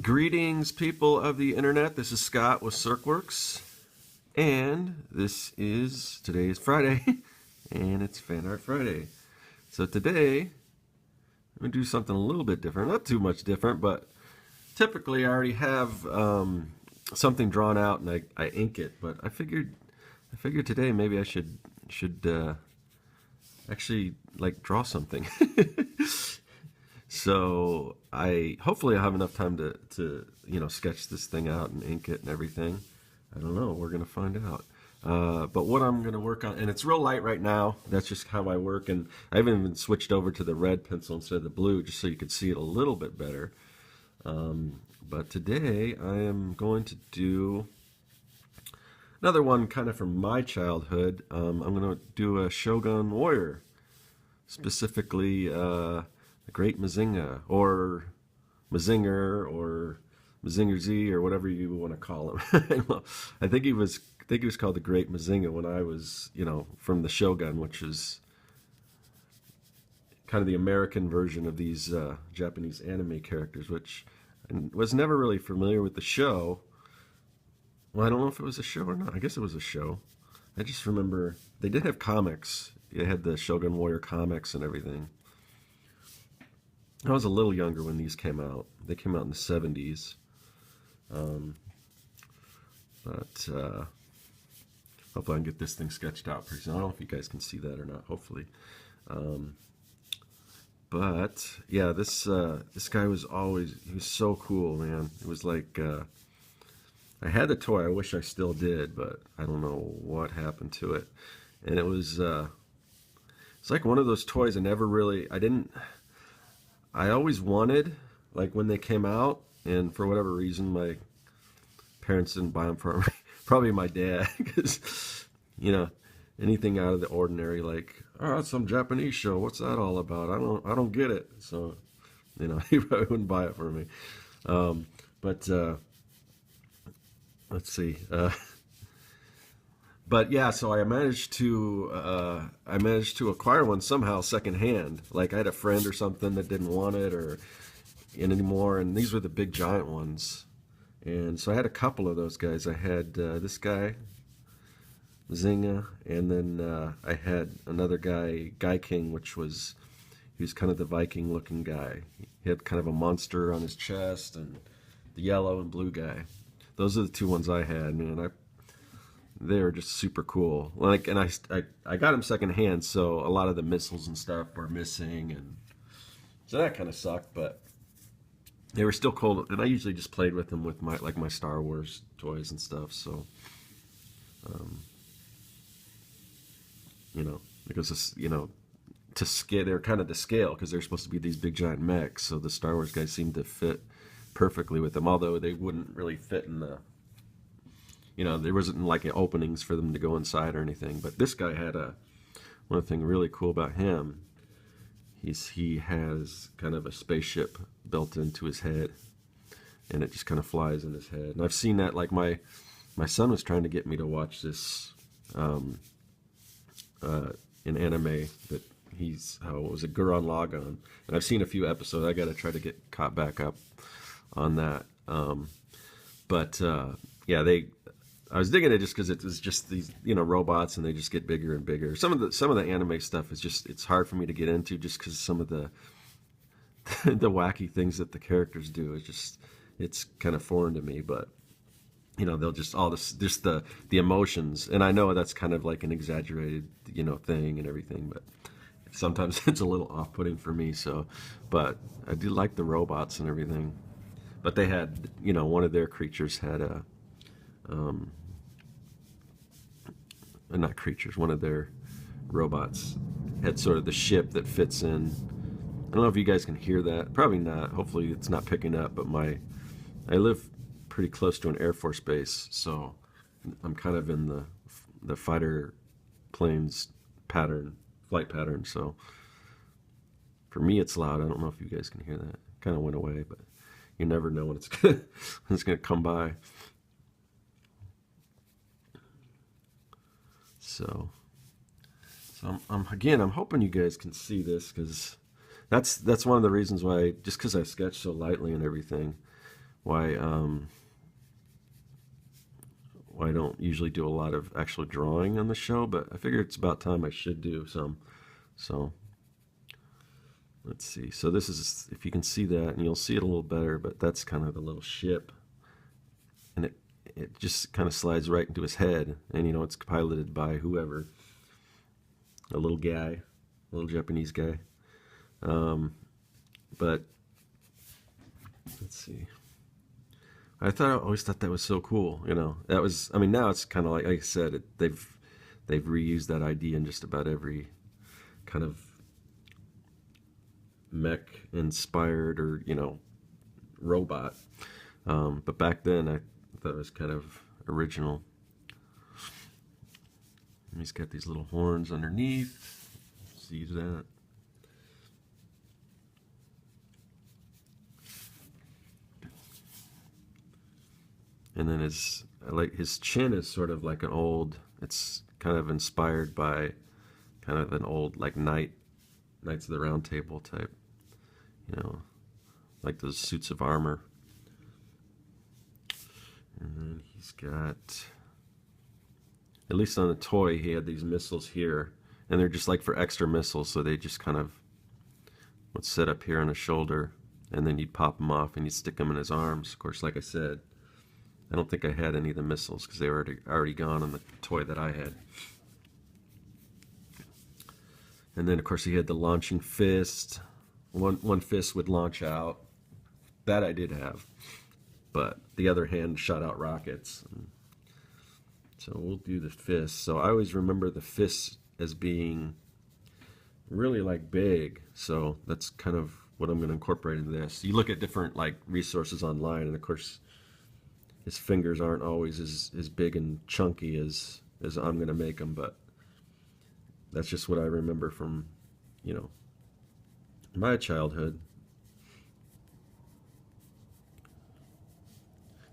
Greetings, people of the internet. This is Scott with CircWorks, and today is Friday, and it's Fan Art Friday. So today, I'm going to do something a little bit different. Not too much different, but typically I already have something drawn out and I ink it. But I figured today maybe I should actually like draw something. So hopefully I'll have enough time to sketch this thing out and ink it and everything. I don't know. We're gonna find out. But what I'm gonna work on, and it's real light right now. That's just how I work, and I haven't even switched over to the red pencil instead of the blue, just so you could see it a little bit better. But today I am going to do another one kind of from my childhood. I'm gonna do a Shogun warrior, specifically the Great Mazinga, or Mazinger, or Mazinger Z, or whatever you want to call him. I think he was called the Great Mazinga when I was, from the Shogun, which is kind of the American version of these Japanese anime characters, which I was never really familiar with the show. Well, I don't know if it was a show or not. I guess it was a show. I just remember they did have comics. They had the Shogun Warrior comics and everything. I was a little younger when these came out. They came out in the 70s. But hopefully I can get this thing sketched out pretty soon. I don't know if you guys can see that or not, hopefully. But yeah, this guy was he was so cool, man. It was like, I had the toy. I wish I still did, but I don't know what happened to it. And it's like one of those toys I always wanted, like when they came out, and for whatever reason, my parents didn't buy them for me. Probably my dad, because, anything out of the ordinary, like, oh, it's some Japanese show. What's that all about? I don't get it. So, he probably wouldn't buy it for me. But let's see. But yeah, so I managed to acquire one somehow secondhand. Like I had a friend or something that didn't want it anymore, and these were the big giant ones. And so I had a couple of those guys. I had this guy, Mazinga, and then I had another guy, Guy King, he was kind of the Viking looking guy. He had kind of a monster on his chest, and the yellow and blue guy. Those are the two ones I had, man. They were just super cool. Like, and I got them secondhand, so a lot of the missiles and stuff were missing, and so that kind of sucked. But they were still cool, and I usually just played with them with my Star Wars toys and stuff. So, because to scale, they're kind of to scale because they're supposed to be these big giant mechs. So the Star Wars guys seemed to fit perfectly with them, although they wouldn't really fit in the. There wasn't like openings for them to go inside or anything. But this guy had one thing really cool about him. He has kind of a spaceship built into his head, and it just kind of flies in his head. And I've seen that. Like my son was trying to get me to watch this in anime that was it Gurren Lagann, and I've seen a few episodes. I got to try to get caught back up on that. Yeah, I was digging it just because it was just these, robots, and they just get bigger and bigger. Some of the anime stuff is it's hard for me to get into just because some of the the wacky things that the characters do it's kind of foreign to me. But they'll just the emotions, and I know that's kind of like an exaggerated thing and everything, but sometimes it's a little off-putting for me. So, but I do like the robots and everything. But they had one of their creatures had a not creatures, one of their robots had sort of the ship that fits in. I don't know if you guys can hear that. Probably not. Hopefully it's not picking up, but I live pretty close to an Air Force base, so I'm kind of in the fighter planes flight pattern, so for me it's loud. I don't know if you guys can hear that. It kind of went away, but you never know when it's gonna come by. So again, I'm hoping you guys can see this, because that's one of the reasons why, just because I sketch so lightly and everything, why I don't usually do a lot of actual drawing on the show. But I figure it's about time I should do some. So let's see. So this is, if you can see that, and you'll see it a little better, but that's kind of the little ship, and it just kind of slides right into his head, and you know it's piloted by whoever, a little guy, a little Japanese guy. But let's see. I always thought that was so cool. You know, that was. I mean, now it's kind of like I said, they've reused that idea in just about every kind of mech inspired, or you know, robot. But back then, I thought it was kind of original. And he's got these little horns underneath. See that? And then his chin is sort of like an old. It's kind of inspired by kind of an old like Knights of the Round Table type. You know, like those suits of armor. And then he's got, at least on the toy, he had these missiles here, and they're just like for extra missiles, so they just kind of would sit up here on his shoulder, and then you'd pop them off and you'd stick them in his arms. Of course, like I said, I don't think I had any of the missiles because they were already gone on the toy that I had. And then, of course, he had the launching fist. One fist would launch out. That I did have. But the other hand shot out rockets. So we'll do the fist. So I always remember the fist as being really like big. So that's kind of what I'm going to incorporate into this. You look at different like resources online, and of course his fingers aren't always as big and chunky as I'm going to make them, but that's just what I remember from, you know, my childhood.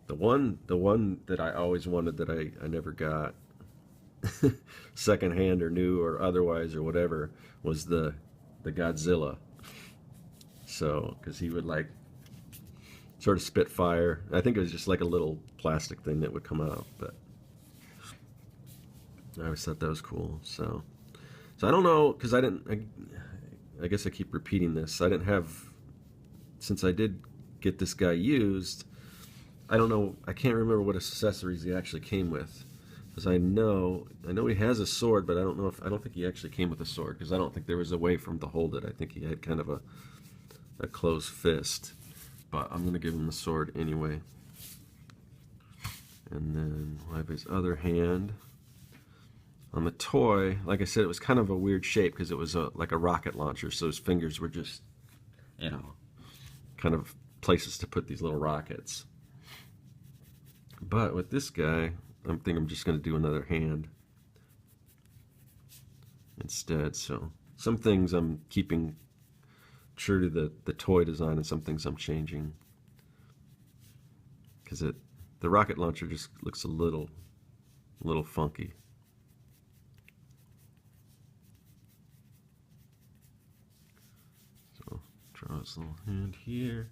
The one that I always wanted that I never got, secondhand or new or otherwise or whatever, was the Godzilla. So, because he would like sort of spit fire. I think it was just like a little plastic thing that would come out, but I always thought that was cool. So I don't know, because I guess I keep repeating this. I didn't have, since I did get this guy used, I don't know, I can't remember what accessories he actually came with. Because I know he has a sword, but I don't think he actually came with a sword, because I don't think there was a way for him to hold it. I think he had kind of a closed fist. But I'm going to give him the sword anyway. And then we'll have his other hand. On the toy, like I said, it was kind of a weird shape because it was like a rocket launcher, so his fingers were just, you know, kind of places to put these little rockets. But with this guy, I think I'm just going to do another hand instead. So some things I'm keeping true to the toy design, and some things I'm changing, because the rocket launcher just looks a little funky. So draw his little hand here.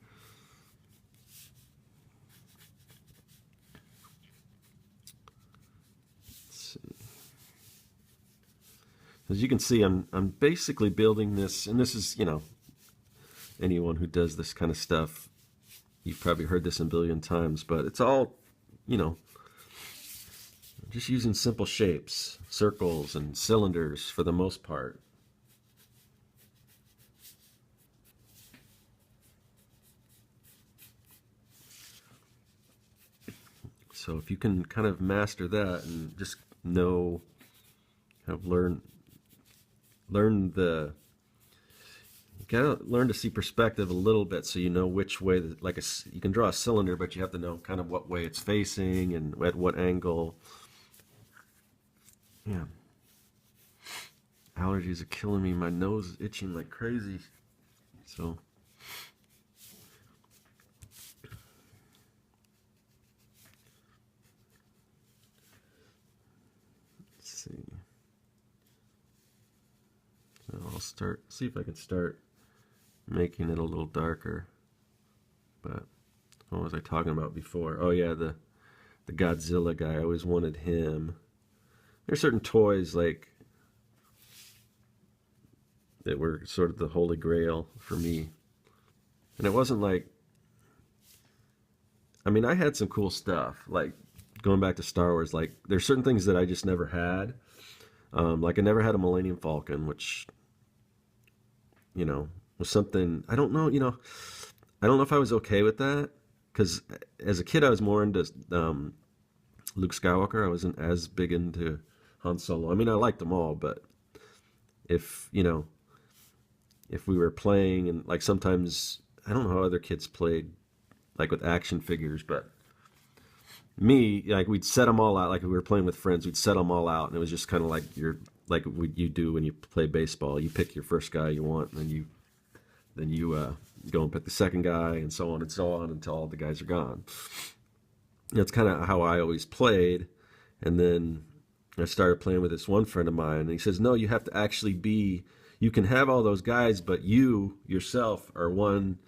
As you can see, I'm basically building this, and this is, you know, anyone who does this kind of stuff, you've probably heard this a billion times, but it's all, you know, just using simple shapes, circles and cylinders for the most part. So if you can kind of master that and just know, kind of learn the, you gotta learn to see perspective a little bit, so you know which way, like you can draw a cylinder, but you have to know kind of what way it's facing and at what angle. Yeah. Allergies are killing me. My nose is itching like crazy. So let's see. I'll start, see if I can start making it a little darker. But what was I talking about before? Oh yeah, the Godzilla guy. I always wanted him. There's certain toys like that were sort of the holy grail for me. And it wasn't like, I mean, I had some cool stuff, like going back to Star Wars, like there's certain things that I just never had. Like I never had a Millennium Falcon, which, you know, was something, I don't know, I don't know if I was okay with that. Because as a kid, I was more into Luke Skywalker. I wasn't as big into Han Solo. I mean, I liked them all, but if, if we were playing and like sometimes, I don't know how other kids played like with action figures, but me, like we'd set them all out. Like we were playing with friends, we'd set them all out, and it was just kind of like like what you do when you play baseball. You pick your first guy you want, and then you go and pick the second guy, and so on until all the guys are gone. That's kind of how I always played. And then I started playing with this one friend of mine, and he says, no, you have to actually be, you can have all those guys, but you yourself are one,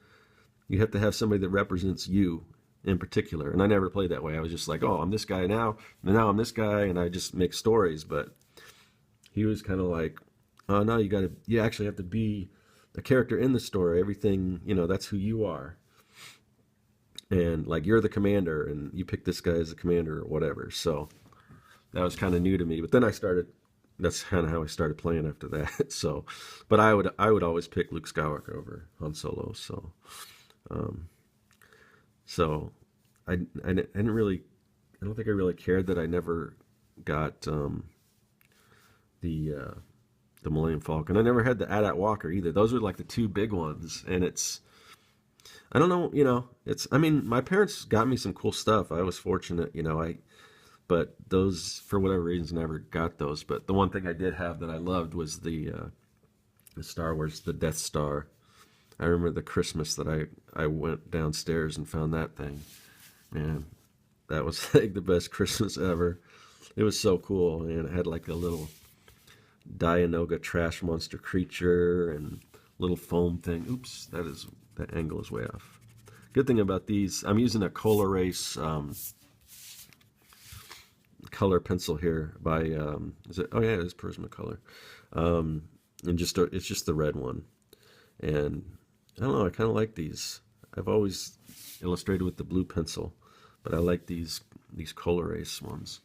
you have to have somebody that represents you in particular. And I never played that way. I was just like, oh, I'm this guy now, and now I'm this guy, and I just make stories. But he was kind of like, oh, no, you actually have to be a character in the story. Everything, that's who you are. And like you're the commander, and you pick this guy as the commander or whatever. So that was kind of new to me. But then that's kind of how I started playing after that. So, but I would always pick Luke Skywalker over Han Solo. So, I didn't really, I don't think I really cared that I never got the Millennium Falcon. I never had the AT-AT Walker either. Those were like the two big ones, and I don't know, I mean, my parents got me some cool stuff. I was fortunate, but those, for whatever reasons, never got those. But the one thing I did have that I loved was the Star Wars, the Death Star. I remember the Christmas that I went downstairs and found that thing. Man, that was like the best Christmas ever. It was so cool, and it had like a little Dianoga trash monster creature and little foam thing. Oops, that angle is way off. Good thing about these, I'm using a Color Race color pencil here by is it? Oh yeah, it is Prismacolor, and it's just the red one. And I don't know, I kind of like these. I've always illustrated with the blue pencil, but I like these Color Race ones.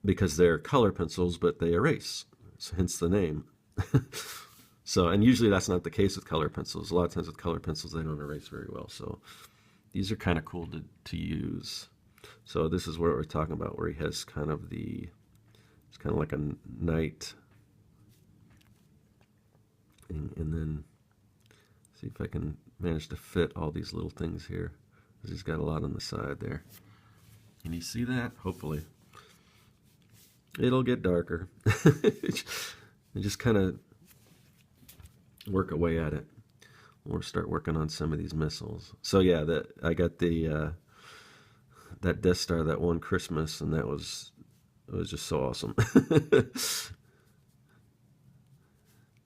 Because they're color pencils, but they erase, so hence the name. So, and usually that's not the case with color pencils. A lot of times with color pencils, they don't erase very well. So these are kind of cool to use. So this is what we're talking about, where he has kind of it's kind of like a knight. And then see if I can manage to fit all these little things here, because he's got a lot on the side there. Can you see that? Hopefully. It'll get darker. And just kind of work away at it. Or start working on some of these missiles. So yeah, I got that Death Star that one Christmas, and it was just so awesome.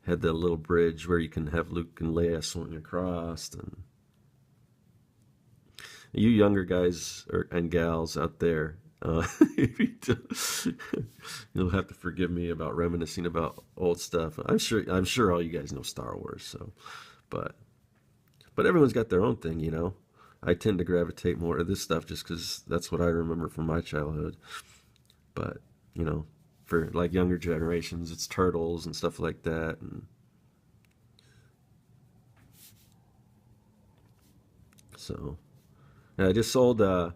Had that little bridge where you can have Luke and Leia swing across, and you younger guys and gals out there, you'll have to forgive me about reminiscing about old stuff. I'm sure all you guys know Star Wars, so but everyone's got their own thing, I tend to gravitate more to this stuff just because that's what I remember from my childhood. But for like younger generations, it's Turtles and stuff like that. And so I just sold the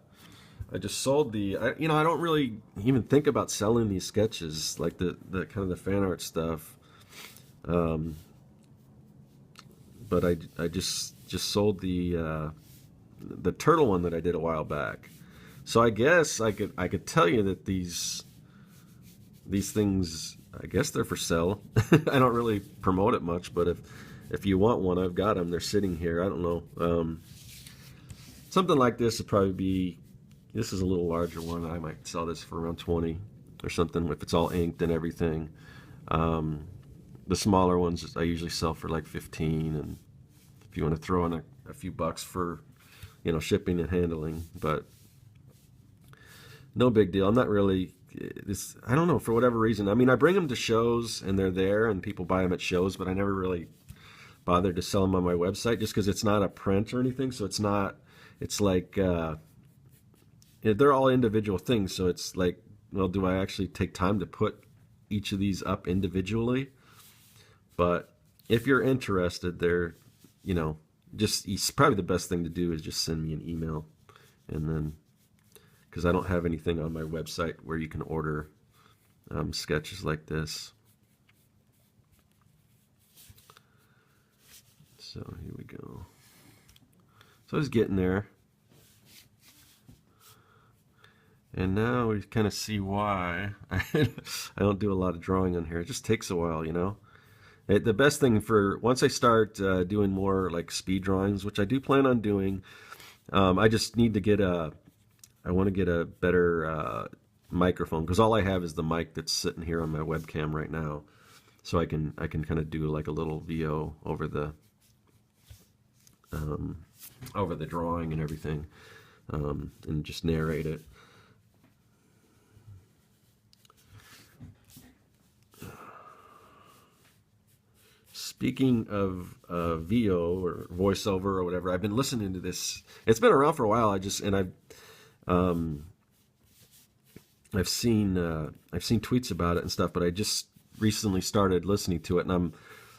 I don't really even think about selling these sketches, like the kind of the fan art stuff. But I just sold the turtle one that I did a while back. So I guess I could tell you that these things, I guess they're for sale. I don't really promote it much, but if you want one, I've got them. They're sitting here. I don't know. Something like this would probably be, this is a little larger one. I might sell this for around 20 or something if it's all inked and everything. The smaller ones I usually sell for like 15, and if you want to throw in a few bucks for, shipping and handling, but no big deal. I'm not really this. I don't know, for whatever reason. I mean, I bring them to shows and they're there and people buy them at shows, but I never really bothered to sell them on my website just because it's not a print or anything. So it's not. It's like they're all individual things. So it's like, well, do I actually take time to put each of these up individually? But if you're interested, it's probably the best thing to do is just send me an email, and then, because I don't have anything on my website where you can order sketches like this. So here we go. So I was getting there. And now we kind of see why I don't do a lot of drawing on here. It just takes a while, The best thing once I start doing more like speed drawings, which I do plan on doing, I just need to I want to get a better microphone, because all I have is the mic that's sitting here on my webcam right now. So I can kind of do like a little VO over the drawing and everything, and just narrate it. Speaking of VO or voiceover or whatever, I've been listening to this. It's been around for a while. I've seen tweets about it and stuff, but I just recently started listening to it, and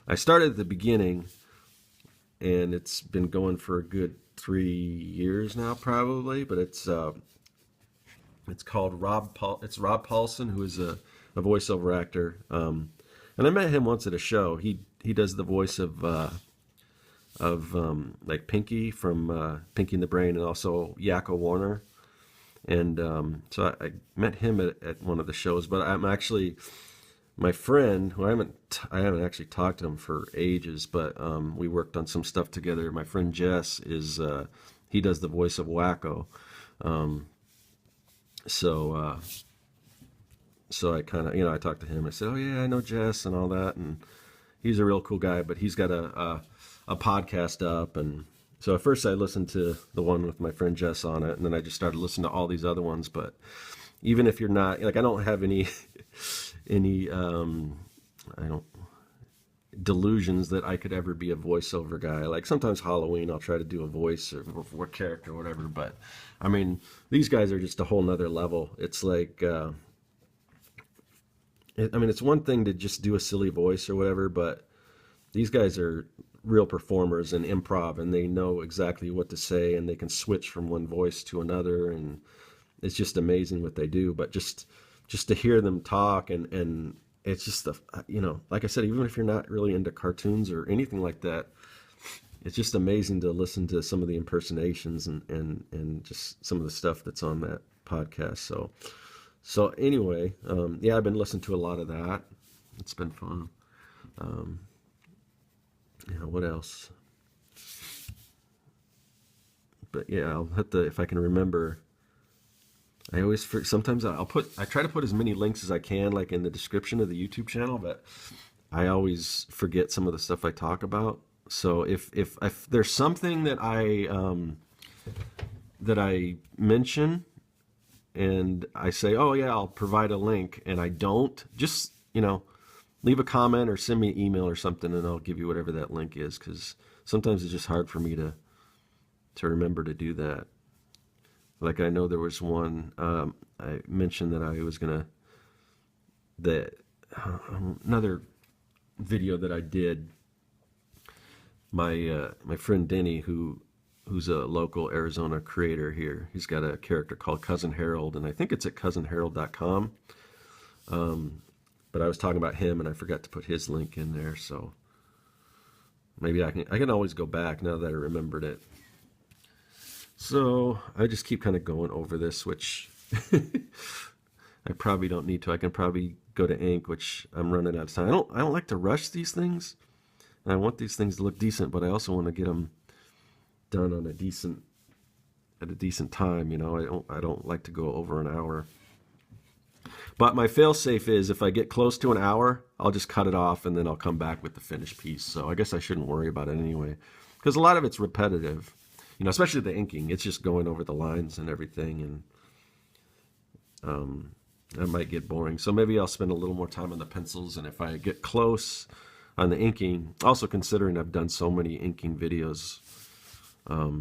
I started at the beginning, and it's been going for a good 3 years now, probably. But it's called It's Rob Paulson, who is a voiceover actor. And I met him once at a show. He does the voice of like Pinky from Pinky and the Brain, and also Yakko Warner. And so I met him at one of the shows. But I'm actually, my friend, who I haven't actually talked to him for ages, but we worked on some stuff together. My friend Jess he does the voice of Wacko. So I kind of, I talked to him. I said, "Oh yeah, I know Jess and all that," and he's a real cool guy. But he's got a podcast up, and so at first I listened to the one with my friend Jess on it, and then I just started listening to all these other ones. But even if you're not, like, I don't have any delusions that I could ever be a voiceover guy. Like sometimes Halloween I'll try to do a voice or character or whatever. But I mean, these guys are just a whole nother level. It's like. It's one thing to just do a silly voice or whatever, but these guys are real performers and improv, and they know exactly what to say, and they can switch from one voice to another, and it's just amazing what they do. But just to hear them talk, and it's just like I said, even if you're not really into cartoons or anything like that, it's just amazing to listen to some of the impersonations and just some of the stuff that's on that podcast. So anyway, I've been listening to a lot of that. It's been fun. What else? But yeah, I'll have to, if I can remember. Sometimes I try to put as many links as I can, like in the description of the YouTube channel, but I always forget some of the stuff I talk about. So if there's something that I mention, and I say, "Oh yeah, I'll provide a link," and I don't, just, leave a comment or send me an email or something, and I'll give you whatever that link is, because sometimes it's just hard for me to remember to do that. Like I know there was one, I mentioned that I was gonna, another video that I did, my friend Denny, who's a local Arizona creator here. He's got a character called Cousin Harold, and I think it's at cousinharold.com. But I was talking about him, and I forgot to put his link in there, so maybe I can always go back now that I remembered it. So I just keep kind of going over this, which I probably don't need to. I can probably go to ink, which I'm running out of time. I don't like to rush these things, and I want these things to look decent, but I also want to get them done on at a decent time. I don't like to go over an hour. But my fail-safe is if I get close to an hour, I'll just cut it off and then I'll come back with the finished piece. So I guess I shouldn't worry about it anyway, because a lot of it's repetitive, especially the inking. It's just going over the lines and everything, and that might get boring. So maybe I'll spend a little more time on the pencils, and if I get close on the inking, also considering I've done so many inking videos, that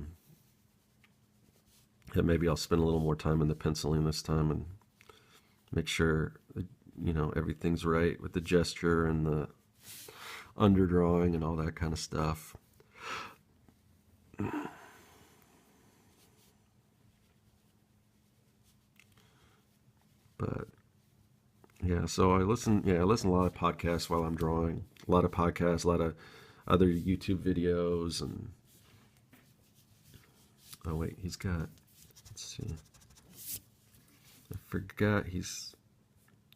maybe I'll spend a little more time on the penciling this time and make sure everything's right with the gesture and the underdrawing and all that kind of stuff. But yeah, so I listen to a lot of podcasts while I'm drawing. A lot of podcasts, a lot of other YouTube videos, and oh wait, he's got, let's see. I forgot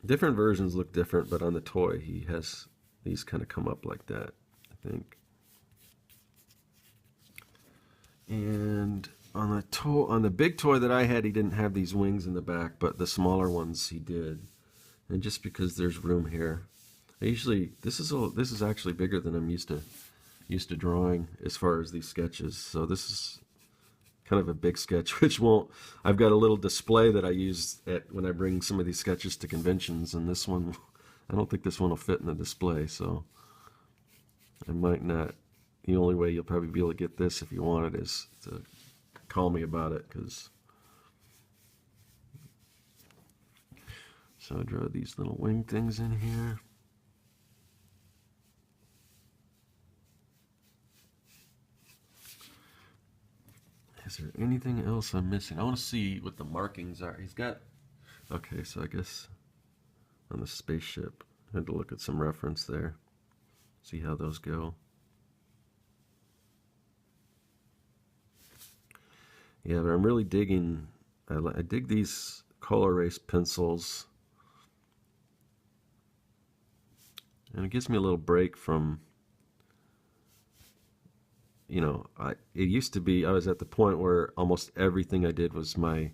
different versions look different, but on the toy he has these kind of come up like that, I think. And on the big toy that I had, he didn't have these wings in the back, but the smaller ones he did. And just because there's room here, this is actually bigger than I'm used to drawing as far as these sketches. So this is kind of a big sketch, I've got a little display that I use when I bring some of these sketches to conventions, and this one, I don't think this one will fit in the display, so I might not. The only way you'll probably be able to get this if you want it is to call me about it, so I draw these little wing things in here. Is there anything else I'm missing? I want to see what the markings are. He's got, okay, so I guess on the spaceship, I had to look at some reference there, see how those go. Yeah, but I'm really digging, I dig these color erase pencils, and it gives me a little break from, it used to be, I was at the point where almost everything I did was my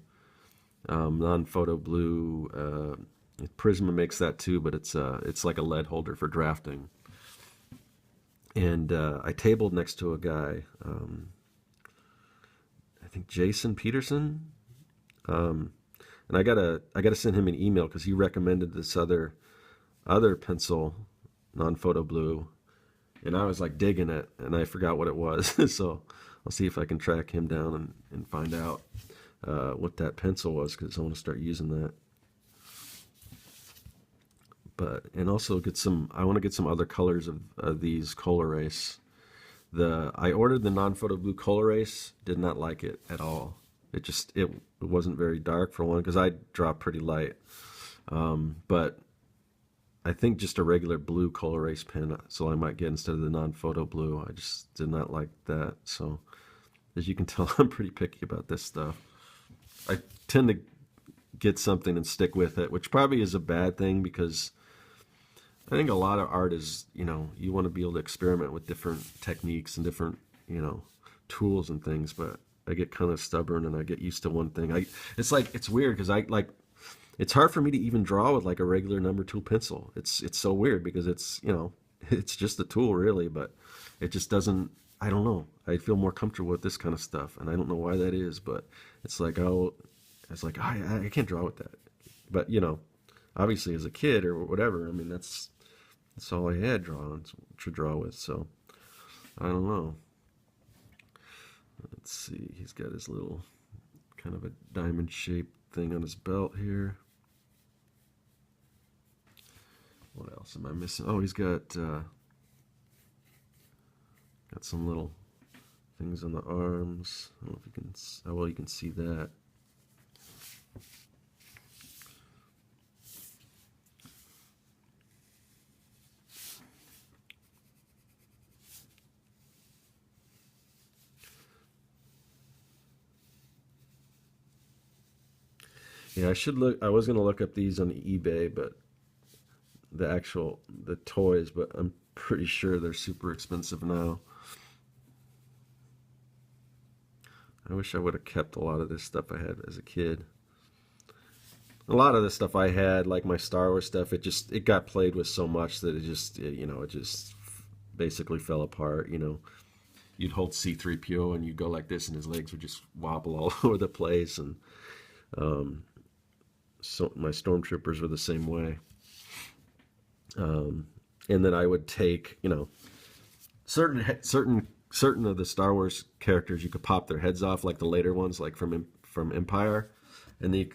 non-photo blue. Prisma makes that too, but it's like a lead holder for drafting. And I tabled next to a guy, I think Jason Peterson, and I gotta send him an email because he recommended this other pencil, non-photo blue. And I was like digging it, and I forgot what it was. So I'll see if I can track him down and find out what that pencil was, because I want to start using that. And also I want to get some other colors of these color erase. I ordered the non-photo blue color erase, did not like it at all. It wasn't very dark for one, because I draw pretty light. But I think just a regular blue color erase pen, so I might get instead of the non-photo blue. I just did not like that. So as you can tell, I'm pretty picky about this stuff. I tend to get something and stick with it, which probably is a bad thing, because I think a lot of art is, you want to be able to experiment with different techniques and different, tools and things, but I get kind of stubborn and I get used to one thing. It's weird because it's hard for me to even draw with like a regular number 2 pencil. It's so weird because it's just a tool really, but it just doesn't, I don't know. I feel more comfortable with this kind of stuff, and I don't know why that is, but it's like, I can't draw with that. But, obviously as a kid or whatever, I mean, that's all I had to draw with, so I don't know. Let's see, he's got his little kind of a diamond shaped thing on his belt here. What else am I missing? Oh, he's got some little things on the arms. I don't know if you can, how well you can see that. Yeah, I was gonna look up these on eBay, but the toys, but I'm pretty sure they're super expensive now. I wish I would have kept a lot of this stuff I had as a kid. A lot of the stuff I had, like my Star Wars stuff, it got played with so much that it just basically fell apart. You'd hold C-3PO and you'd go like this, and his legs would just wobble all over the place. And so my stormtroopers were the same way. And then I would take, certain of the Star Wars characters, you could pop their heads off, like the later ones, like from Empire,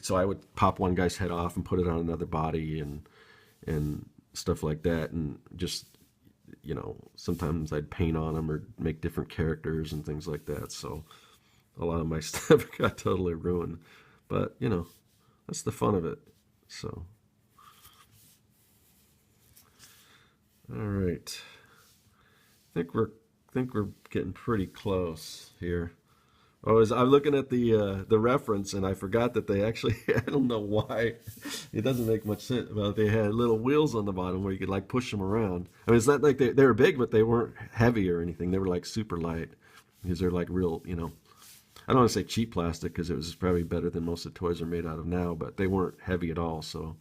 so I would pop one guy's head off and put it on another body and stuff like that, and just sometimes I'd paint on them or make different characters and things like that. So a lot of my stuff got totally ruined, but that's the fun of it. So all right, think we're getting pretty close here. Oh, I'm looking at the reference, and I forgot that they actually I don't know why it doesn't make much sense, but they had little wheels on the bottom where you could like push them around. I mean, it's not like they were big, but they weren't heavy or anything. They were like super light because they're like real, I don't want to say cheap plastic because it was probably better than most of the toys are made out of now, but they weren't heavy at all. So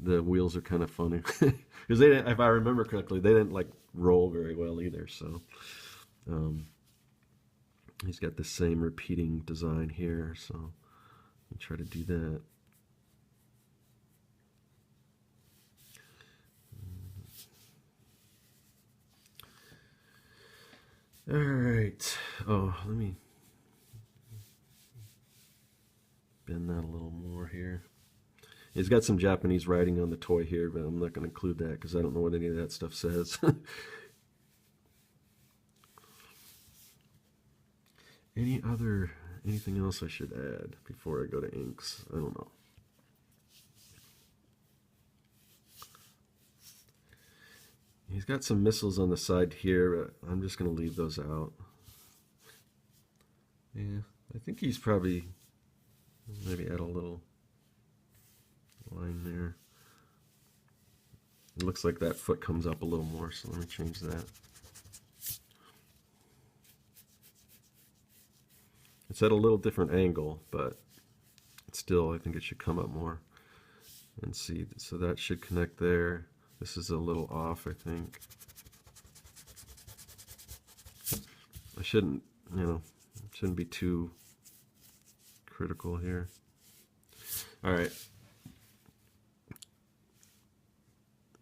the wheels are kind of funny because they didn't, if I remember correctly, they didn't like roll very well either. So he's got the same repeating design here. So let me try to do that. All right. Oh, let me bend that a little more here. He's got some Japanese writing on the toy here, but I'm not going to include that because I don't know what any of that stuff says. Anything else I should add before I go to inks? I don't know. He's got some missiles on the side here, but I'm just going to leave those out. Yeah, I think he's probably maybe add a little line there. It looks like that foot comes up a little more, so let me change that. It's at a little different angle, but still I think it should come up more. And see, so that should connect there. This is a little off, I think. I shouldn't be too critical here. All right.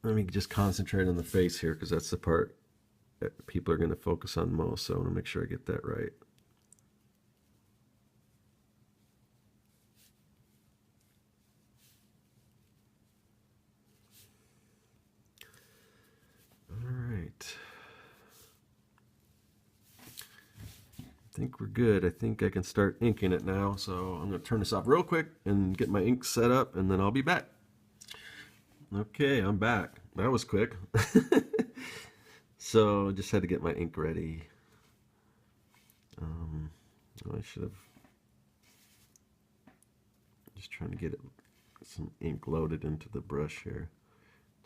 Let me just concentrate on the face here because that's the part that people are going to focus on most. So I want to make sure I get that right. I think we're good. I think I can start inking it now. So I'm going to turn this off real quick and get my ink set up, and then I'll be back. Okay, I'm back. That was quick. So I just had to get my ink ready. I should have just trying to get some ink loaded into the brush here.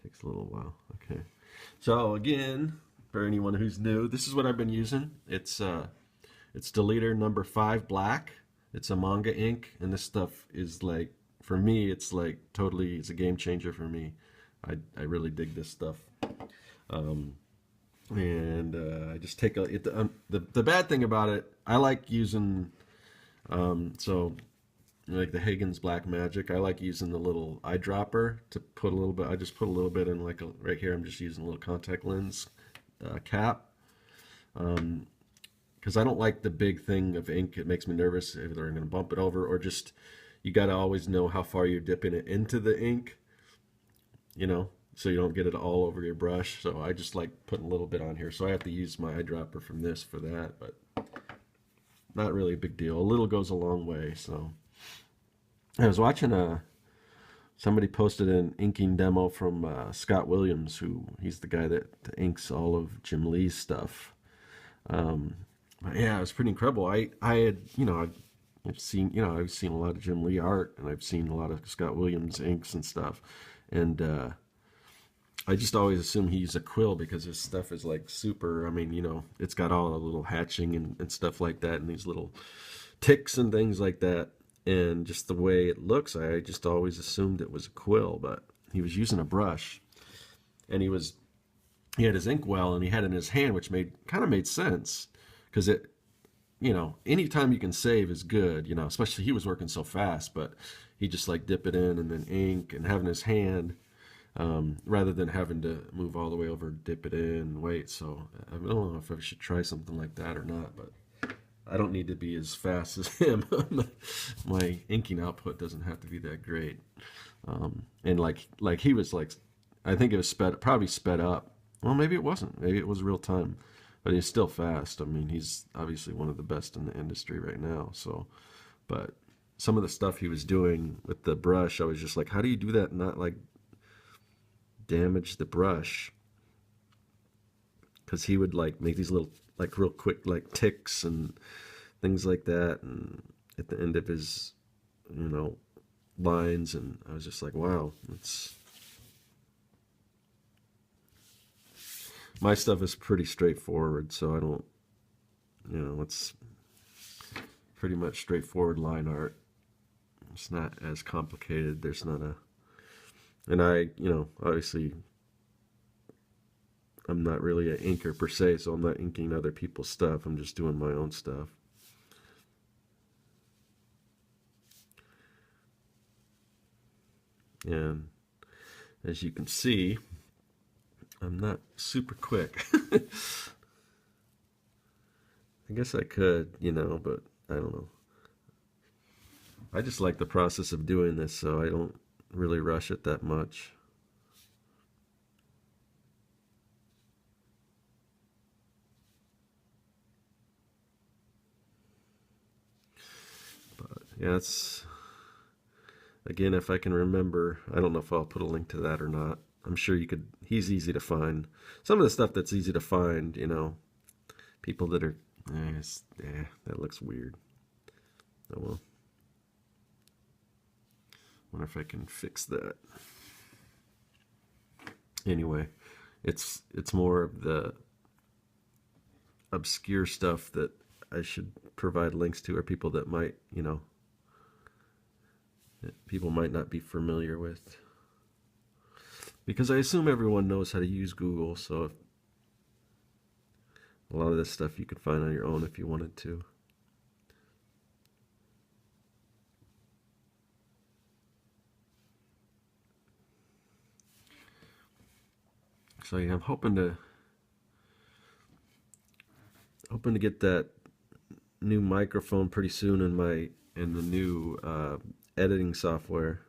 Takes a little while. Okay. So again, for anyone who's new, this is what I've been using. It's Deleter number 5 black. It's a manga ink, and this stuff is like, for me, it's like totally, it's a game changer for me. I really dig this stuff. I just take the bad thing about it, I like using, like the Hagen's Black Magic, I like using the little eyedropper to put a little bit, I just put a little bit in like right here, I'm just using a little contact lens cap. Because I don't like the big thing of ink. It makes me nervous if they're going to bump it over, or just, you got to always know how far you're dipping it into the ink, so you don't get it all over your brush. So I just like putting a little bit on here. So I have to use my eyedropper from this for that, but not really a big deal. A little goes a long way. So I was watching somebody posted an inking demo from Scott Williams, he's the guy that inks all of Jim Lee's stuff. Yeah, it was pretty incredible. I had, I've seen a lot of Jim Lee art, and I've seen a lot of Scott Williams inks and stuff. And I just always assume he's a quill because his stuff is like super, I mean, it's got all the little hatching and stuff like that, and these little ticks and things like that. and just the way it looks, I just always assumed it was a quill, but he was using a brush, and he had his inkwell and he had it in his hand, which made sense because anytime you can save is good, especially he was working so fast, but he just like dip it in and then ink and having his hand, rather than having to move all the way over, dip it in and wait. So I don't know if I should try something like that or not, but I don't need to be as fast as him. My inking output doesn't have to be that great. And like he was like, I think it was probably sped up. Well, maybe it wasn't. Maybe it was real time, but he's still fast. I mean, he's obviously one of the best in the industry right now. So, but some of the stuff he was doing with the brush, I was just like, how do you do that and not like damage the brush? Because he would like make these little like real quick like ticks and things like that, and at the end of his lines, and I was just like, wow, my stuff is pretty straightforward, so I don't, it's pretty much straightforward line art. It's not as complicated. There's not and I, obviously I'm not really an inker per se, so I'm not inking other people's stuff. I'm just doing my own stuff. And as you can see, I'm not super quick. I guess I could, but I don't know. I just like the process of doing this, so I don't really rush it that much. But yeah, it's, again, if I can remember, I don't know if I'll put a link to that or not. I'm sure you could, he's easy to find. Some of the stuff that's easy to find, people that are, that looks weird. Oh well. Wonder if I can fix that. Anyway, it's more of the obscure stuff that I should provide links to, or people that might, that people might not be familiar with. Because I assume everyone knows how to use Google, so if, a lot of this stuff you could find on your own if you wanted to. So yeah, I'm hoping to get that new microphone pretty soon in the new editing software,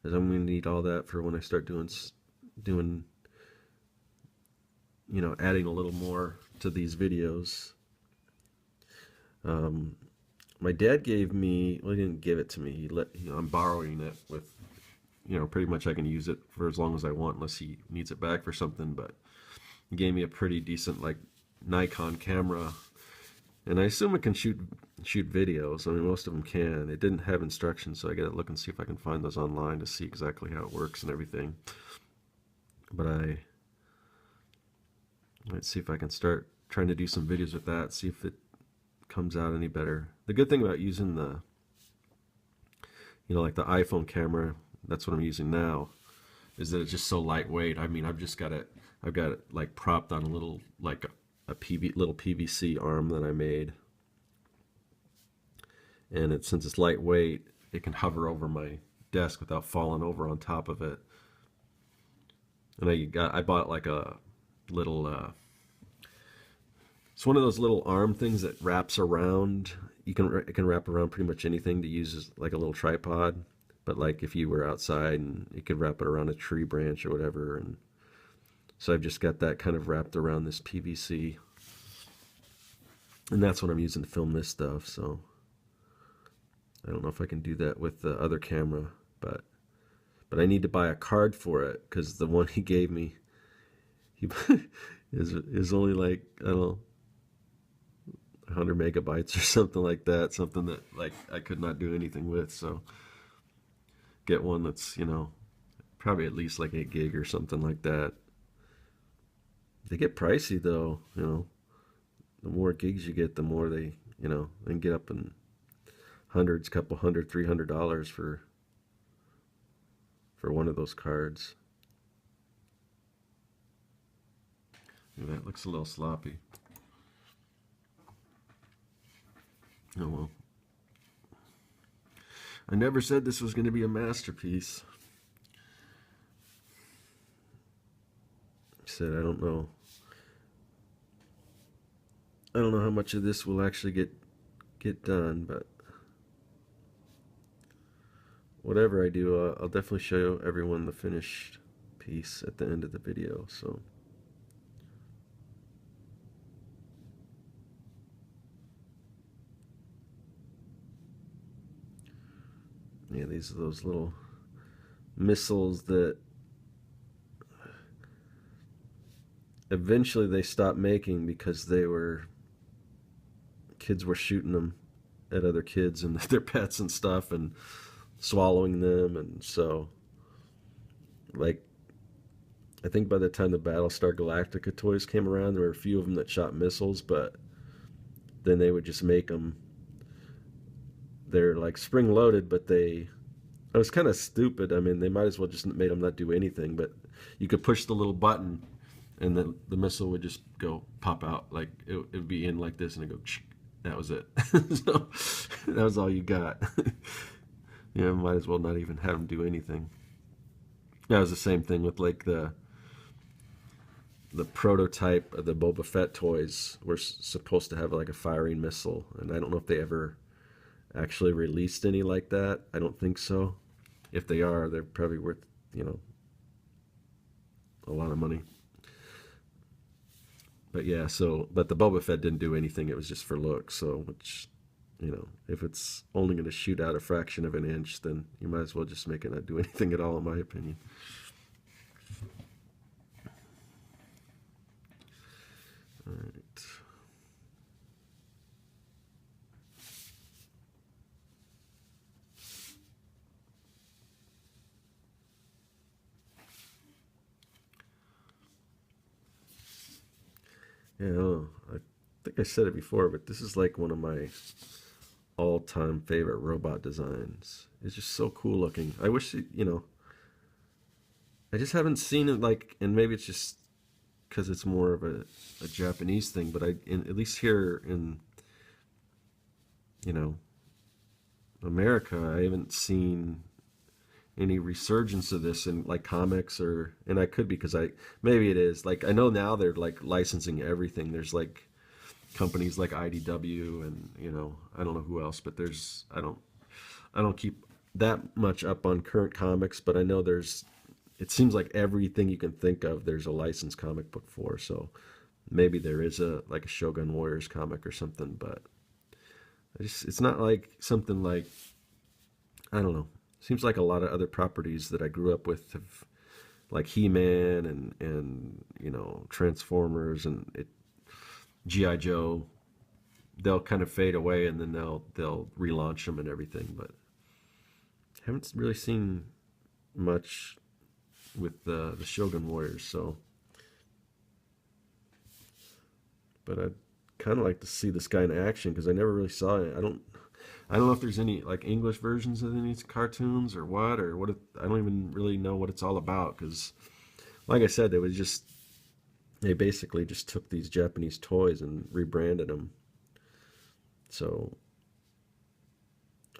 because I'm going to need all that for when I start doing adding a little more to these videos. My dad gave me, well, he didn't give it to me. I'm borrowing it with, pretty much I can use it for as long as I want unless he needs it back for something. But he gave me a pretty decent like Nikon camera, and I assume it can shoot videos. I mean, most of them can. It didn't have instructions, so I gotta look and see if I can find those online to see exactly how it works and everything. But I might see if I can start trying to do some videos with that, see if it comes out any better. The good thing about using the, like the iPhone camera, that's what I'm using now, is that it's just so lightweight. I mean, I've got it like propped on a little, like a little PVC arm that I made. And since it's lightweight, it can hover over my desk without falling over on top of it. And I bought like a little, it's one of those little arm things that wraps around. It can wrap around pretty much anything to use as like a little tripod. But like if you were outside, and you could wrap it around a tree branch or whatever. And so I've just got that kind of wrapped around this PVC. And that's what I'm using to film this stuff. So I don't know if I can do that with the other camera, but I need to buy a card for it, because the one he gave me, is only like, I don't know, 100 megabytes or something like that. Something that like I could not do anything with. So get one that's, probably at least like 8 gig or something like that. They get pricey though, The more gigs you get, the more they, they can get up in hundreds, couple hundred, $300 for one of those cards. That looks a little sloppy. Oh well. I never said this was going to be a masterpiece. I said I don't know. I don't know how much of this will actually get done, but whatever I do, I'll definitely show everyone the finished piece at the end of the video. So. Yeah, these are those little missiles that eventually they stopped making because kids were shooting them at other kids and their pets and stuff and swallowing them. And so, like, I think by the time the Battlestar Galactica toys came around, there were a few of them that shot missiles, but then they would just make them. They're like spring loaded, but it was kind of stupid. I mean, they might as well just made them not do anything, but you could push the little button and then the missile would just go pop out. Like it would be in like this and it'd go, that was it. So that was all you got. Yeah, might as well not even have them do anything. That was the same thing with like the prototype of the Boba Fett toys were supposed to have like a firing missile, and I don't know if they ever actually released any like that. I don't think so. If they are, they're probably worth, a lot of money. But yeah, but the Boba Fett didn't do anything. It was just for looks. So, which, if it's only going to shoot out a fraction of an inch, then you might as well just make it not do anything at all, in my opinion. All right. Yeah, I think I said it before, but this is like one of my all-time favorite robot designs. It's just so cool looking. I wish, I just haven't seen it like, and maybe it's just because it's more of a Japanese thing, but at least here in, America, I haven't seen any resurgence of this in like comics and I could because maybe it is like I know now they're like licensing everything. There's like companies like IDW and I don't know who else, but I don't keep that much up on current comics, but I know it seems like everything you can think of there's a licensed comic book for. So maybe there is like a Shogun Warriors comic or something, but it's not like something like, I don't know. Seems like a lot of other properties that I grew up with have, like He-Man and Transformers and G.I. Joe. They'll kind of fade away and then they'll relaunch them and everything. But haven't really seen much with the Shogun Warriors. So, but I'd kind of like to see this guy in action because I never really saw it. I don't know if there's any like English versions of any cartoons or what I don't even really know what it's all about because, like I said, they basically just took these Japanese toys and rebranded them. So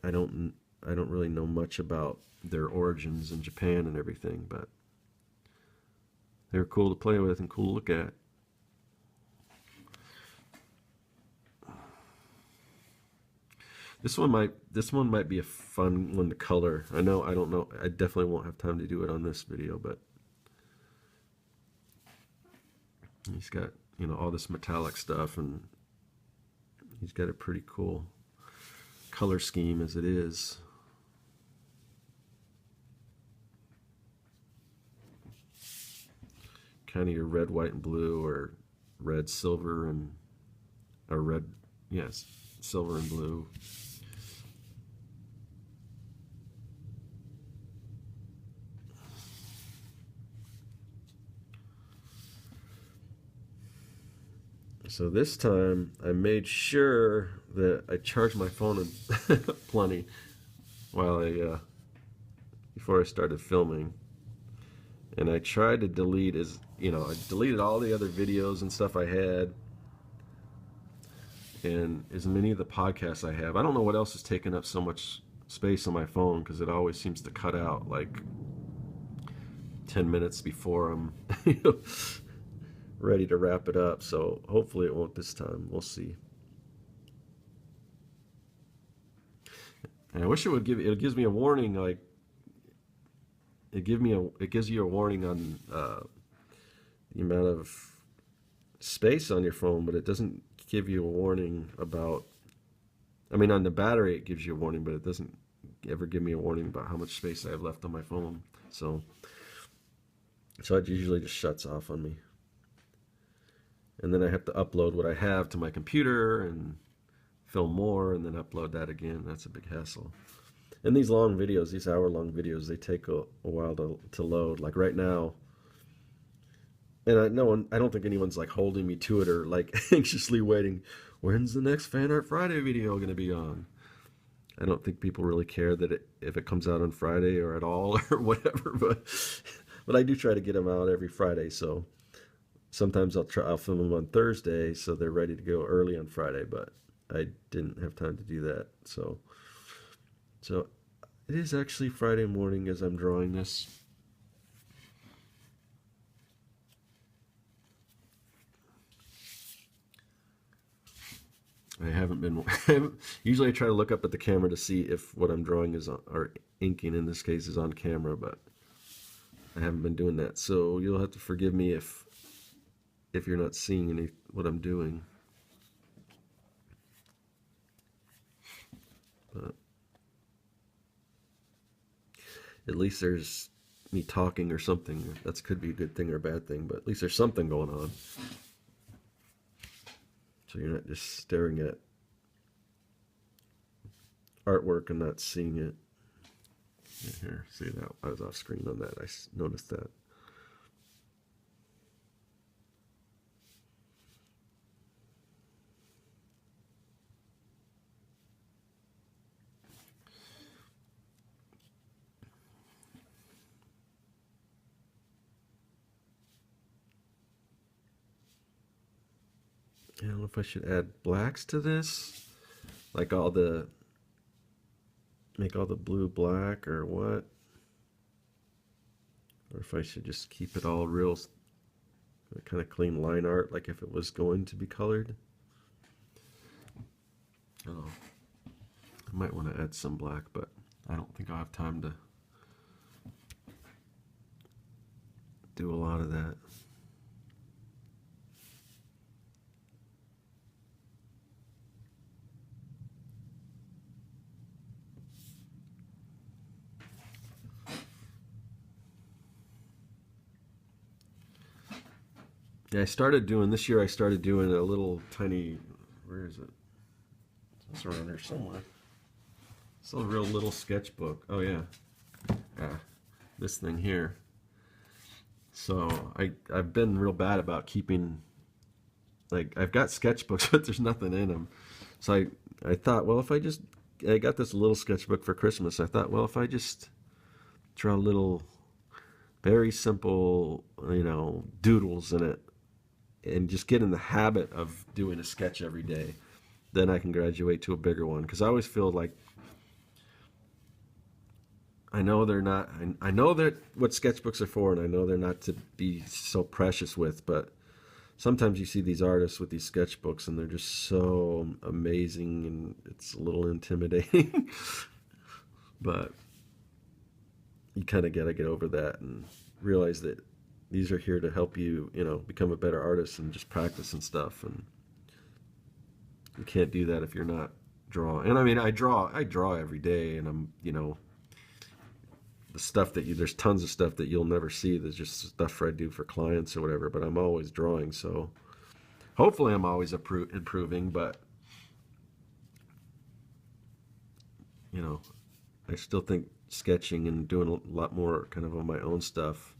I don't really know much about their origins in Japan and everything, but they're cool to play with and cool to look at. This one might be a fun one to color. I don't know. I definitely won't have time to do it on this video, but he's got, all this metallic stuff and he's got a pretty cool color scheme as it is. Kind of your red, white, and blue, or red, silver, or red, yes, silver and blue. So this time I made sure that I charged my phone plenty while before I started filming, and I tried to delete I deleted all the other videos and stuff I had, and as many of the podcasts I have. I don't know what else is taking up so much space on my phone because it always seems to cut out like 10 minutes before I'm ready to wrap it up. So hopefully it won't this time. We'll see. And I wish it gives me a warning, like it gives you a warning on the amount of space on your phone, but it doesn't give you a warning about, I mean, on the battery it gives you a warning, but it doesn't ever give me a warning about how much space I have left on my phone. So it usually just shuts off on me. And then I have to upload what I have to my computer and film more and then upload that again. That's a big hassle. And these long videos, these hour-long videos, they take a while to load. Like right now, and I don't think anyone's like holding me to it or like anxiously waiting. When's the next Fan Art Friday video going to be on? I don't think people really care that if it comes out on Friday or at all or whatever. But I do try to get them out every Friday. So sometimes I'll film them on Thursday so they're ready to go early on Friday. But I didn't have time to do that. So it is actually Friday morning as I'm drawing this. I haven't been. Usually, I try to look up at the camera to see if what I'm drawing is on, or inking in this case is on camera, but I haven't been doing that. So you'll have to forgive me if you're not seeing what I'm doing. But at least there's me talking or something. That could be a good thing or a bad thing, but at least there's something going on. So you're not just staring at artwork and not seeing it. Here, see that? I was off screen on that. I noticed that. I don't know if I should add blacks to this, like make all the blue black or what, or if I should just keep it all real kind of clean line art, like if it was going to be colored. Oh, I might want to add some black, but I don't think I'll have time to do a lot of that. Yeah, this year I started doing a little tiny, where is it? It's around here somewhere. It's a real little sketchbook. Oh yeah. This thing here. So I've been real bad about keeping, like, I've got sketchbooks, but there's nothing in them. So I thought, well, I got this little sketchbook for Christmas. I thought, well, if I just draw little, very simple, doodles in it, and just get in the habit of doing a sketch every day, then I can graduate to a bigger one. Because I always feel like I know they're not. I know that what sketchbooks are for, and I know they're not to be so precious with. But sometimes you see these artists with these sketchbooks, and they're just so amazing, and it's a little intimidating. But you kind of gotta get over that and realize that these are here to help you, become a better artist and just practice and stuff. And you can't do that if you're not drawing. And I mean, I draw every day, and I'm, the stuff there's tons of stuff that you'll never see. There's just stuff I do for clients or whatever, but I'm always drawing. So hopefully I'm always improving, but I still think sketching and doing a lot more kind of on my own stuff,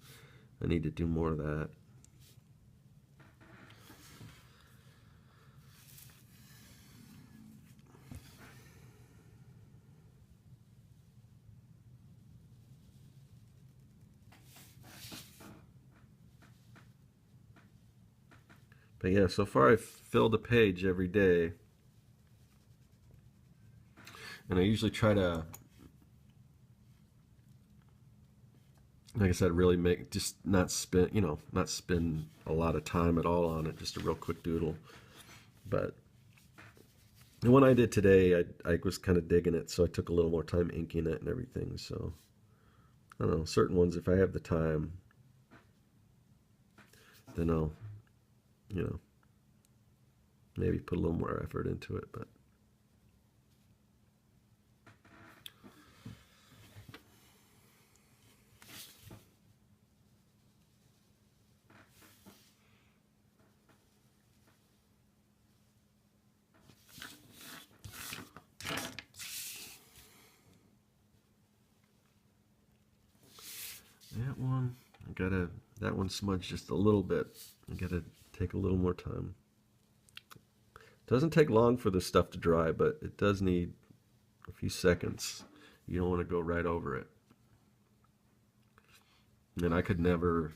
I need to do more of that. But yeah, so far I've filled a page every day. And I usually try to, like I said, really make, just not spend, not spend a lot of time at all on it, just a real quick doodle. But the one I did today, I was kind of digging it, so I took a little more time inking it and everything. So I don't know, certain ones, if I have the time, then I'll, you know, maybe put a little more effort into it. But that one, that one smudged just a little bit. I gotta take a little more time. Doesn't take long for this stuff to dry, but it does need a few seconds. You don't want to go right over it. And I could never,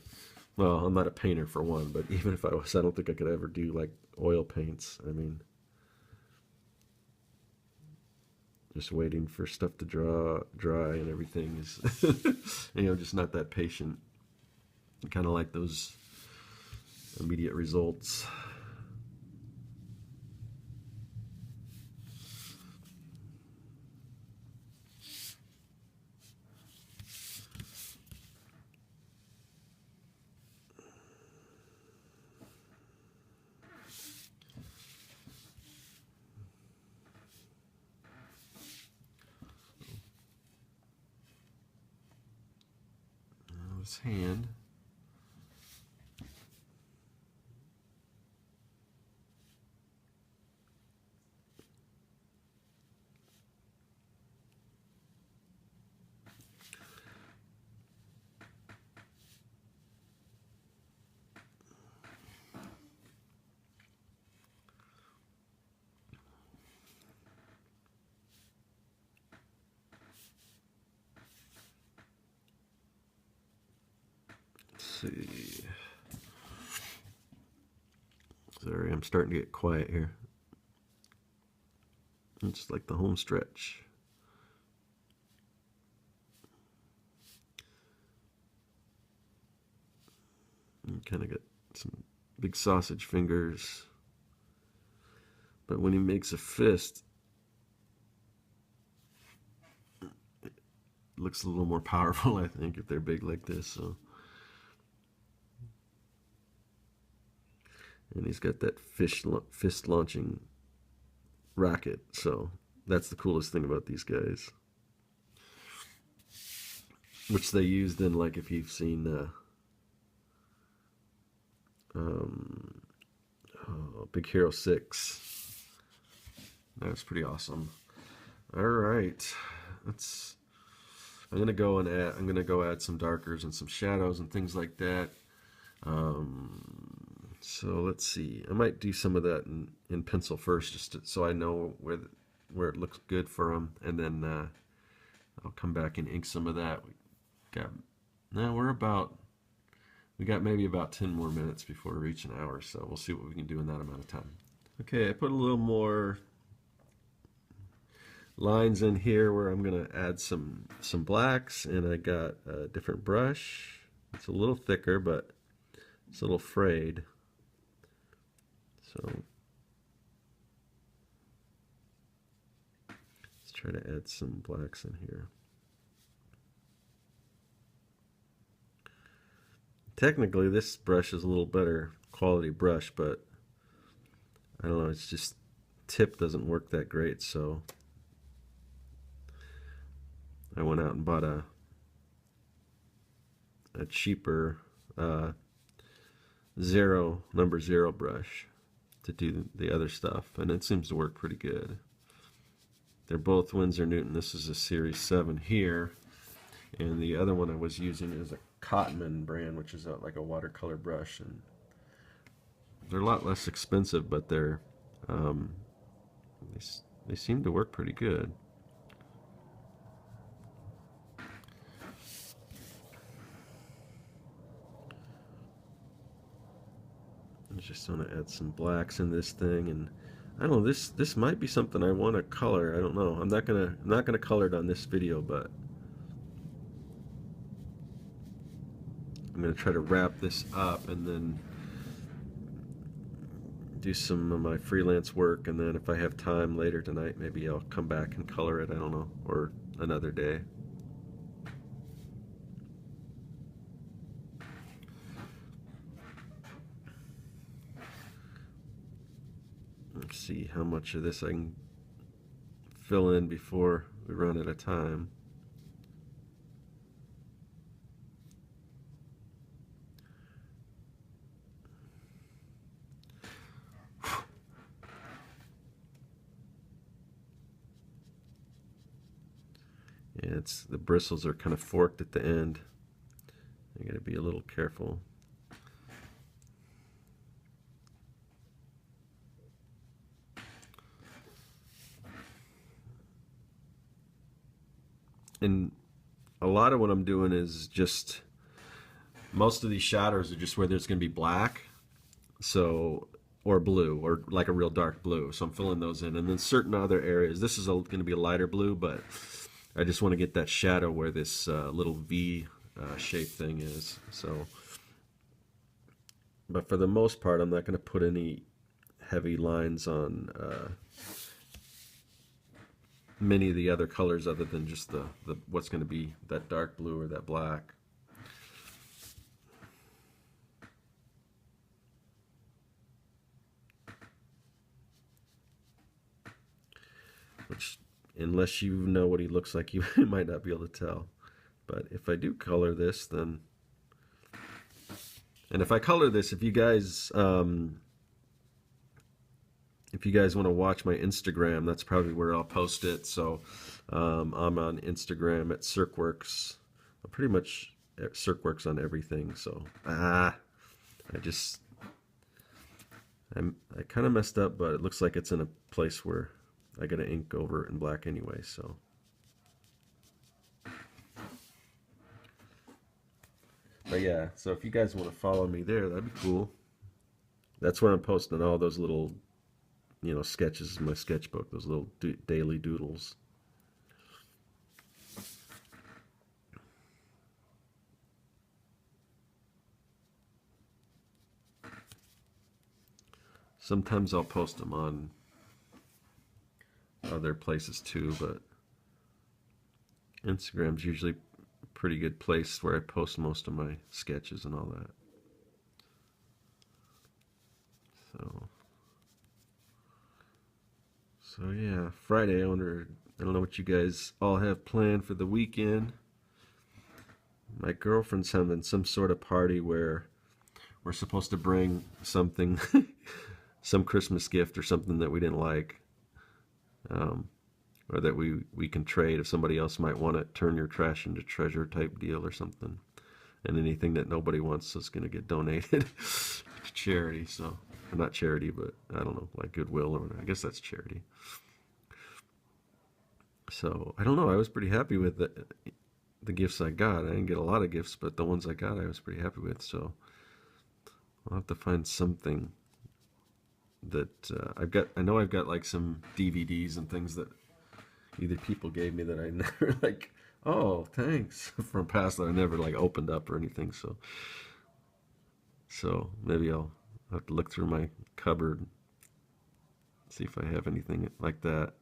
well, I'm not a painter for one, but even if I was, I don't think I could ever do like oil paints. I mean, just waiting for stuff to dry and everything is, just not that patient. Kind of like those immediate results. Now his hand. See. Sorry, I'm starting to get quiet here. It's like the home stretch. You kind of got some big sausage fingers. But when he makes a fist, it looks a little more powerful, I think, if they're big like this. So. And he's got that fist launching rocket. So that's the coolest thing about these guys. Which they used in, like, if you've seen Big Hero 6. That was pretty awesome. All right. I'm gonna go add some darkers and some shadows and things like that. So let's see. I might do some of that in pencil first, so I know where it looks good for them, and then I'll come back and ink some of that. We got maybe about 10 more minutes before we reach an hour, so we'll see what we can do in that amount of time. Okay, I put a little more lines in here where I'm gonna add some blacks, and I got a different brush. It's a little thicker, but it's a little frayed. So let's try to add some blacks in here. Technically, this brush is a little better quality brush, but I don't know, it's just tip doesn't work that great, so I went out and bought a cheaper number zero brush to do the other stuff, and it seems to work pretty good. They're both Winsor Newton. This is a Series 7 here, and the other one I was using is a Cotman brand, which is like a watercolor brush, and they're a lot less expensive, but they seem to work pretty good. just want to add some blacks in this thing, and I don't know, this might be something I want to color. I don't know. I'm not gonna color it on this video, but I'm gonna try to wrap this up and then do some of my freelance work, and then if I have time later tonight, maybe I'll come back and color it. I don't know, or another day. Let's see how much of this I can fill in before we run out of time. Yeah, the bristles are kind of forked at the end. I gotta be a little careful. And a lot of what I'm doing is just, most of these shadows are just where there's going to be black, so, or blue, or like a real dark blue. So I'm filling those in. And then certain other areas, this is going to be a lighter blue, but I just want to get that shadow where this little V shape thing is. So, but for the most part, I'm not going to put any heavy lines on many of the other colors other than just the what's going to be that dark blue or that black. Which, unless you know what he looks like, you might not be able to tell. But if I do color this, then, and if I color this, if you guys want to watch my Instagram, that's probably where I'll post it. So I'm on Instagram at Circworks. I'm pretty much at Circworks on everything. So I kind of messed up, but it looks like it's in a place where I got to ink over it in black anyway. So but yeah, so if you guys want to follow me there, that'd be cool. That's where I'm posting all those little, sketches in my sketchbook, those little daily doodles. Sometimes I'll post them on other places too, but Instagram's usually a pretty good place where I post most of my sketches and all that. So yeah, Friday. I don't know what you guys all have planned for the weekend. My girlfriend's having some sort of party where we're supposed to bring something, some Christmas gift or something that we didn't like, or that we can trade if somebody else might want it. Turn your trash into treasure type deal or something. And anything that nobody wants is going to get donated to charity. So, or not charity, but I don't know, like Goodwill or whatever. I guess that's charity. So I don't know. I was pretty happy with the gifts I got. I didn't get a lot of gifts, but the ones I got, I was pretty happy with. So I'll have to find something that I know I've got like some DVDs and things that either people gave me that I never like. Oh, thanks, from past that I never like opened up or anything. So maybe I'll have to look through my cupboard, see if I have anything like that.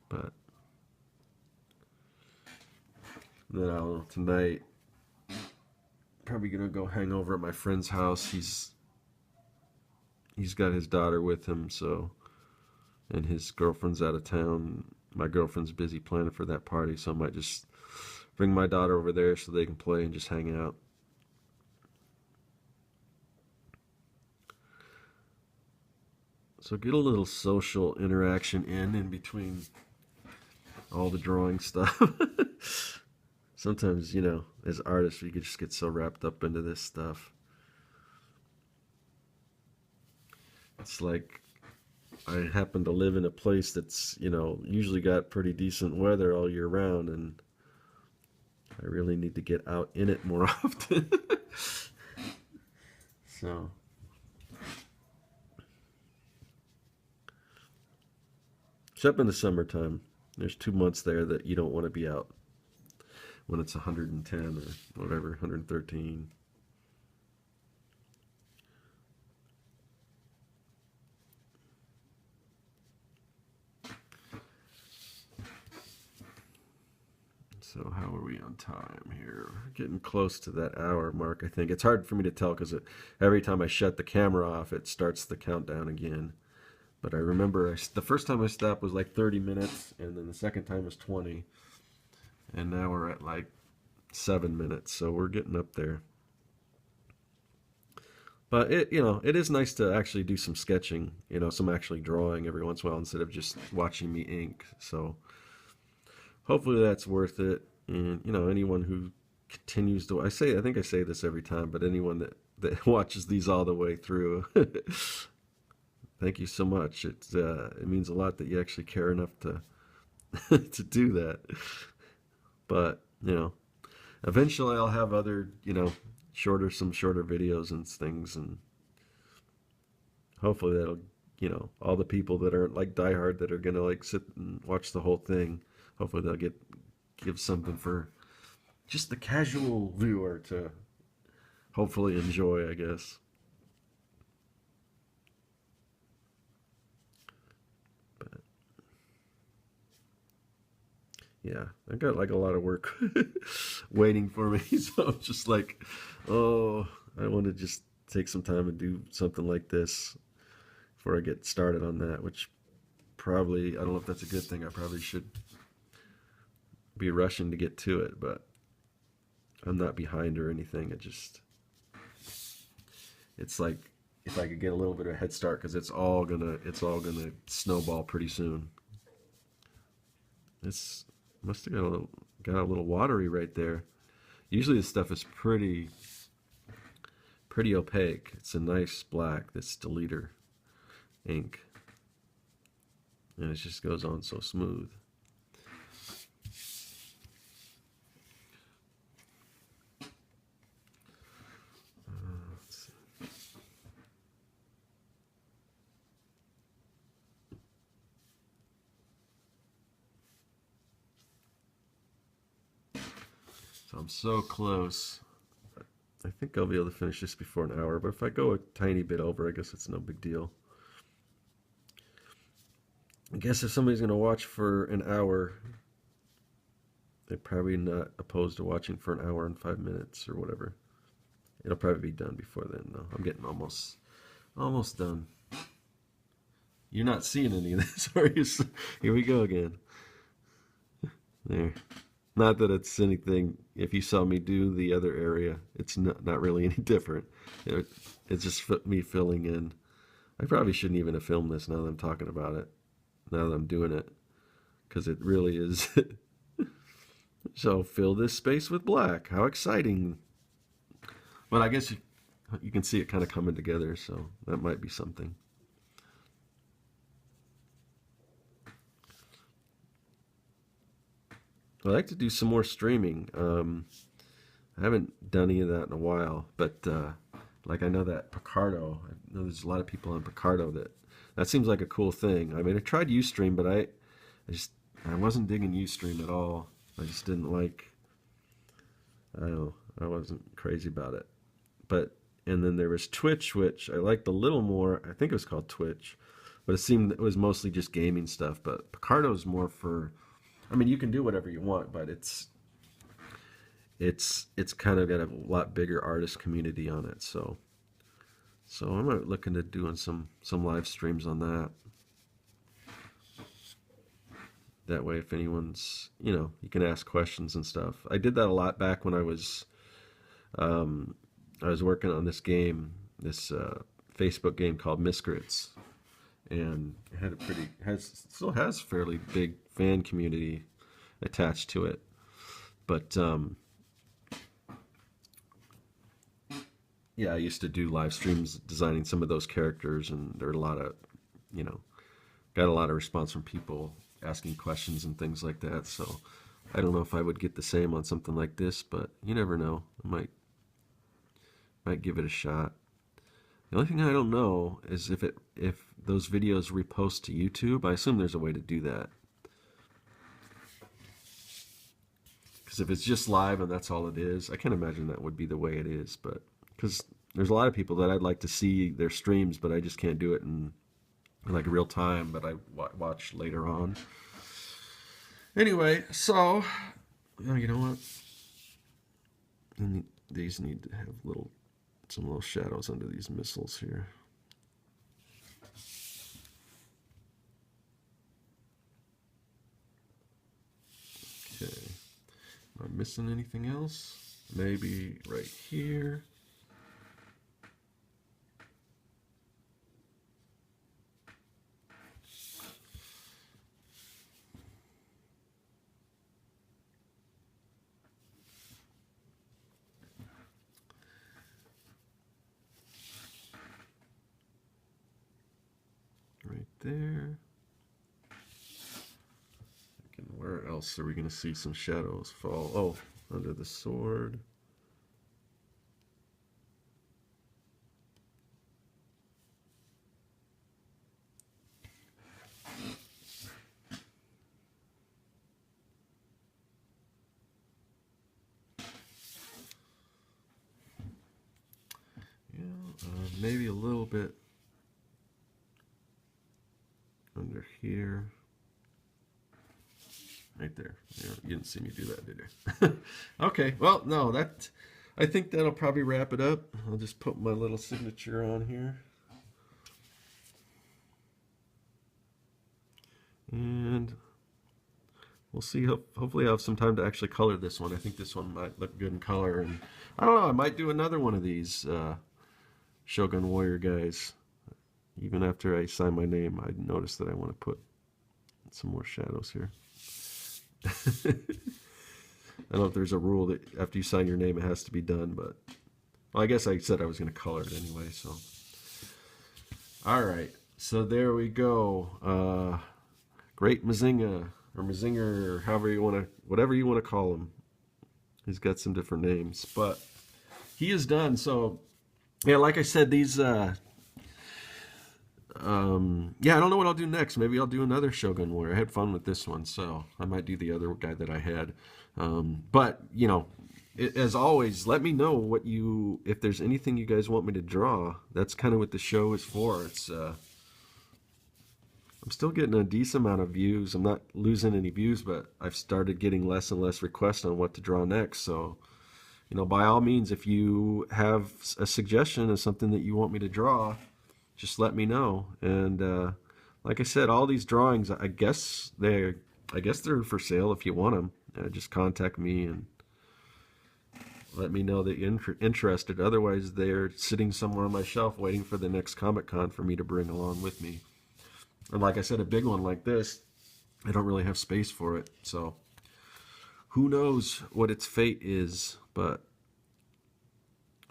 But then tonight, probably gonna go hang over at my friend's house. He's got his daughter with him, so, and his girlfriend's out of town. My girlfriend's busy planning for that party, so I might just bring my daughter over there so they can play and just hang out. So get a little social interaction in between all the drawing stuff. Sometimes, as artists, we could just get so wrapped up into this stuff. It's like I happen to live in a place that's, usually got pretty decent weather all year round, and I really need to get out in it more often. So, except in the summertime, there's 2 months there that you don't want to be out when it's 110 or whatever, 113. So how are we on time here? Getting close to that hour mark, I think. It's hard for me to tell because every time I shut the camera off, it starts the countdown again. But I remember the first time I stopped was like 30 minutes, and then the second time was 20. And now we're at like 7 minutes, so we're getting up there. But it is nice to actually do some sketching, some actually drawing every once in a while instead of just watching me ink. So hopefully that's worth it. And anyone who continues to, I think I say this every time, but anyone that watches these all the way through, thank you so much. It means a lot that you actually care enough to to do that. But eventually I'll have other some shorter videos and things, and hopefully that'll all the people that aren't like diehard that are gonna like sit and watch the whole thing, hopefully they'll give something for just the casual viewer to hopefully enjoy, I guess. But yeah, I got like a lot of work waiting for me, so I'm just like, oh, I want to just take some time and do something like this before I get started on that, which probably, I don't know if that's a good thing. I probably should be rushing to get to it, but I'm not behind or anything. It's like if I could get a little bit of a head start, because it's all gonna snowball pretty soon. It's must have got a little watery right there. Usually this stuff is pretty opaque. It's a nice black, this deleter ink, and it just goes on so smooth. So I'm so close. I think I'll be able to finish this before an hour, but if I go a tiny bit over, I guess it's no big deal. I guess if somebody's going to watch for an hour, they're probably not opposed to watching for an hour and 5 minutes or whatever. It'll probably be done before then, though. I'm getting almost done. You're not seeing any of this, are you? Here we go again. There. Not that it's anything, if you saw me do the other area, it's not really any different. It's just me filling in. I probably shouldn't even have filmed this now that I'm talking about it, now that I'm doing it, because it really is. So fill this space with black. How exciting. But I guess you can see it kind of coming together, so that might be something. I'd like to do some more streaming. I haven't done any of that in a while, but like I know that Picardo, I know there's a lot of people on Picardo that seems like a cool thing. I mean, I tried Ustream, but I wasn't digging Ustream at all. I just didn't like, I don't know, I wasn't crazy about it. And then there was Twitch, which I liked a little more. I think it was called Twitch, but it was mostly just gaming stuff. But Picardo's more for, I mean, you can do whatever you want, but it's kind of got a lot bigger artist community on it. So I'm looking at doing some live streams on that. That way, if anyone's, you can ask questions and stuff. I did that a lot back when I was working on this game, this Facebook game called Miscrits, and it had still has fairly big fan community attached to it. But yeah, I used to do live streams designing some of those characters, and there were a lot of, got a lot of response from people asking questions and things like that. So I don't know if I would get the same on something like this, but you never know. I might give it a shot. The only thing I don't know is if those videos repost to YouTube. I assume there's a way to do that. Because if it's just live and that's all it is, I can't imagine that would be the way it is. But because there's a lot of people that I'd like to see their streams, but I just can't do it in like real time. But I watch later on. Anyway, so you know what? And these need to have some little shadows under these missiles here. Okay. Am I missing anything else? Maybe right here. Right there. And where else are we going to see some shadows fall? Oh, under the sword. Yeah, maybe a little bit under here. Right there. Yeah, you didn't see me do that, did you? Okay, well, no, I think that'll probably wrap it up. I'll just put my little signature on here. And we'll see. Hopefully I have some time to actually color this one. I think this one might look good in color. And I don't know, I might do another one of these Shogun Warrior guys. Even after I sign my name, I noticed that I want to put some more shadows here. I don't know if there's a rule that after you sign your name it has to be done, but well, I guess I said I was going to color it anyway. So, all right, so there we go. Great Mazinga or Mazinger or however you want to, whatever you want to call him. He's got some different names, but he is done. So, yeah, like I said, these. Yeah, I don't know what I'll do next. Maybe I'll do another Shogun Warrior. I had fun with this one, so I might do the other guy that I had. But, you know, as always, let me know if there's anything you guys want me to draw. That's kind of what the show is for. It's, I'm still getting a decent amount of views. I'm not losing any views, but I've started getting less and less requests on what to draw next. So, you know, by all means, if you have a suggestion of something that you want me to draw, just let me know. And like I said, all these drawings, I guess they're for sale if you want them. Just contact me and let me know that you're interested. Otherwise, they're sitting somewhere on my shelf waiting for the next Comic-Con for me to bring along with me. And like I said, a big one like this, I don't really have space for it. So who knows what its fate is, but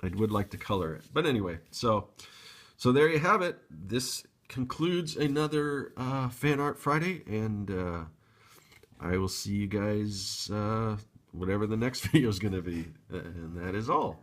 I would like to color it. But anyway, so there you have it. This concludes another Fan Art Friday, and I will see you guys whatever the next video is going to be. And that is all.